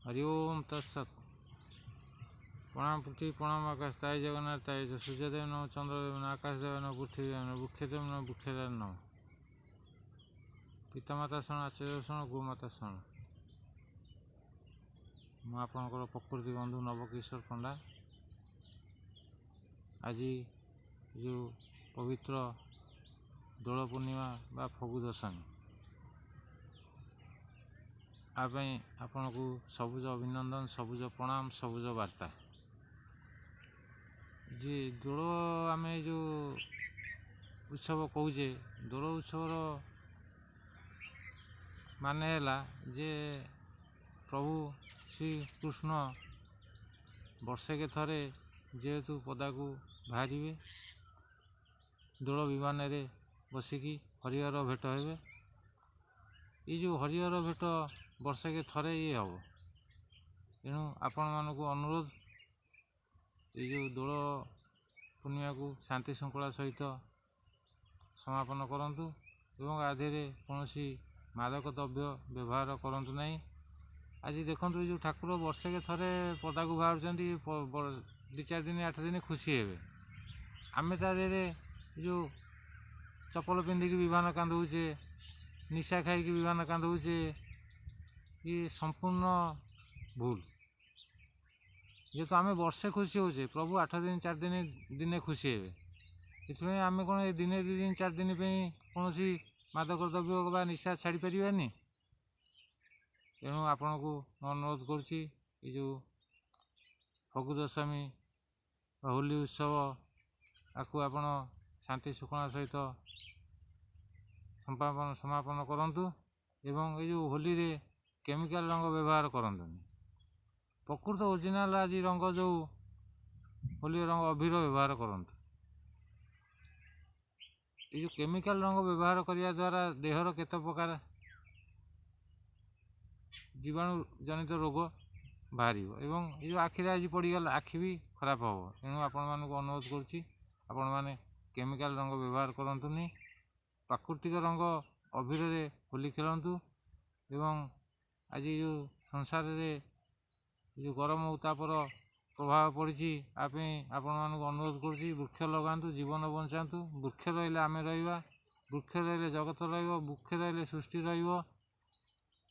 हरि ओम तत्सत। प्रणाम पृथ्वी प्रणाम आकाश, ताई जगन्नाथ ताई सूर्यदेव नम, चंद्रदेव न, आकाशदेव न, पृथ्वी न, वृक्षदेव न, वृक्षदेव नम, पितामाता शरण, आचार्य शरण, गोमाता शरण। ମୁଁ ଆପଣଙ୍କର ପ୍ରକୃତି ବନ୍ଧୁ ନବକିଶୋର ପଣ୍ଡା। ଆଜି ଯେଉଁ ପବିତ୍ର ଦୋଳ ପୂର୍ଣ୍ଣିମା ବା ଫଗୁ ଦଶମୀ, ଆ ପାଇଁ ଆପଣଙ୍କୁ ସବୁଜ ଅଭିନନ୍ଦନ, ସବୁଜ ପ୍ରଣାମ, ସବୁଜ ବାର୍ତ୍ତା। ଯେ ଦୋଳ ଆମେ ଯେଉଁ ଉତ୍ସବ କହୁଛେ, ଦୋଳ ଉତ୍ସବର ମାନେ ହେଲା ଯେ ପ୍ରଭୁ ଶ୍ରୀକୃଷ୍ଣ ବର୍ଷେକେ ଥରେ ଯେହେତୁ ପଦାକୁ ବାହାରିବେ, ଦୋଳ ବିମାନରେ ବସିକି ହରିହର ଭେଟ ହେବେ। ଏଇ ଯେଉଁ ହରିହର ଭେଟ ବର୍ଷେକେ ଥରେ ଇଏ ହେବ। ତେଣୁ ଆପଣମାନଙ୍କୁ ଅନୁରୋଧ, ଏଇ ଯେଉଁ ଦୋଳ ପୂର୍ଣ୍ଣିମାକୁ ଶାନ୍ତି ଶୃଙ୍ଖଳା ସହିତ ସମାପନ କରନ୍ତୁ ଏବଂ ଆ ଦେହରେ କୌଣସି ମାଦକ ଦ୍ରବ୍ୟ ବ୍ୟବହାର କରନ୍ତୁ ନାହିଁ। ଆଜି ଦେଖନ୍ତୁ, ଏଇ ଯେଉଁ ଠାକୁର ବର୍ଷେକେ ଥରେ ପଦାକୁ ବାହାରୁଛନ୍ତି, 2-4 ଦିନ 8 ଦିନ ଖୁସି ହେବେ। ଆମେ ତା ଦେହରେ ଯେଉଁ ଚପଲ ପିନ୍ଧିକି ବିମାନ କାନ୍ଧଉଛେ, ନିଶା ଖାଇକି ବିମାନ କାନ୍ଧଉଛେ, ଇଏ ସମ୍ପୂର୍ଣ୍ଣ ଭୁଲ। ଯେହେତୁ ଆମେ ବର୍ଷେ ଖୁସି ହେଉଛେ, ପ୍ରଭୁ 8 ଦିନ 4 ଦିନ ଦିନେ ଖୁସି ହେବେ। ସେଥିପାଇଁ ଆମେ କ'ଣ ଏ ଦିନେ 2 ଦିନ 4 ଦିନ ପାଇଁ କୌଣସି ମାଦକ ଦ୍ରବ୍ୟ ବା ନିଶା ଛାଡ଼ିପାରିବାନି। ତେଣୁ ଆପଣଙ୍କୁ ଅନୁରୋଧ କରୁଛି, ଏ ଯେଉଁ ଫଗୁ ଦଶମୀ ବା ହୋଲି ଉତ୍ସବ, ଆକୁ ଆପଣ ଶାନ୍ତି ଶୃଙ୍ଖଳା ସହିତ ସମାପନ କରନ୍ତୁ ଏବଂ ଏ ଯେଉଁ ହୋଲିରେ କେମିକାଲ ରଙ୍ଗ ବ୍ୟବହାର କରନ୍ତୁନି। ପ୍ରକୃତ ଓରିଜିନାଲ ଆଜି ରଙ୍ଗ ଯେଉଁ ହୋଲି ରଙ୍ଗ, ଅଭିର ବ୍ୟବହାର କରନ୍ତୁ। ଏ ଯେଉଁ କେମିକାଲ ରଙ୍ଗ ବ୍ୟବହାର କରିବା ଦ୍ୱାରା ଦେହର କେତେ ପ୍ରକାର ଜୀବାଣୁ ଜନିତ ରୋଗ ବାହାରିବ ଏବଂ ଏ ଯେଉଁ ଆଖିରେ ଆଜି ପଡ଼ିଗଲା, ଆଖି ବି ଖରାପ ହେବ। ତେଣୁ ଆପଣମାନଙ୍କୁ ଅନୁରୋଧ କରୁଛି, ଆପଣମାନେ କେମିକାଲ ରଙ୍ଗ ବ୍ୟବହାର କରନ୍ତୁନି। ପ୍ରାକୃତିକ ରଙ୍ଗ ଅଭିରରେ ହୋଲି ଖେଳନ୍ତୁ ଏବଂ ଆଜି ଯେଉଁ ସଂସାରରେ ଯେଉଁ ଗରମ ଉତ୍ତାପର ପ୍ରଭାବ ପଡ଼ିଛି, ଆ ପାଇଁ ଆପଣମାନଙ୍କୁ ଅନୁରୋଧ କରୁଛି, ବୃକ୍ଷ ଲଗାନ୍ତୁ, ଜୀବନ ବଞ୍ଚାନ୍ତୁ। ବୃକ୍ଷ ରହିଲେ ଆମେ ରହିବା, ବୃକ୍ଷ ରହିଲେ ଜଗତ ରହିବ, ବୃକ୍ଷ ରହିଲେ ସୃଷ୍ଟି ରହିବ।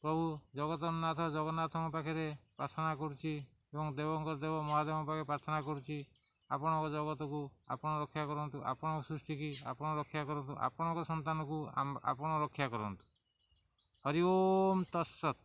ପ୍ରଭୁ ଜଗତନାଥ ଜଗନ୍ନାଥଙ୍କ ପାଖରେ ପ୍ରାର୍ଥନା କରୁଛି ଏବଂ ଦେବଙ୍କର ଦେବ ମହାଦେବଙ୍କ ପାଖରେ ପ୍ରାର୍ଥନା କରୁଛି, ଆପଣଙ୍କ ଜଗତକୁ ଆପଣ ରକ୍ଷା କରନ୍ତୁ, ଆପଣଙ୍କ ସୃଷ୍ଟିକି ଆପଣ ରକ୍ଷା କରନ୍ତୁ, ଆପଣଙ୍କ ସନ୍ତାନକୁ ଆପଣ ରକ୍ଷା କରନ୍ତୁ। ହରି ଓମ୍ ତତ୍ସତ।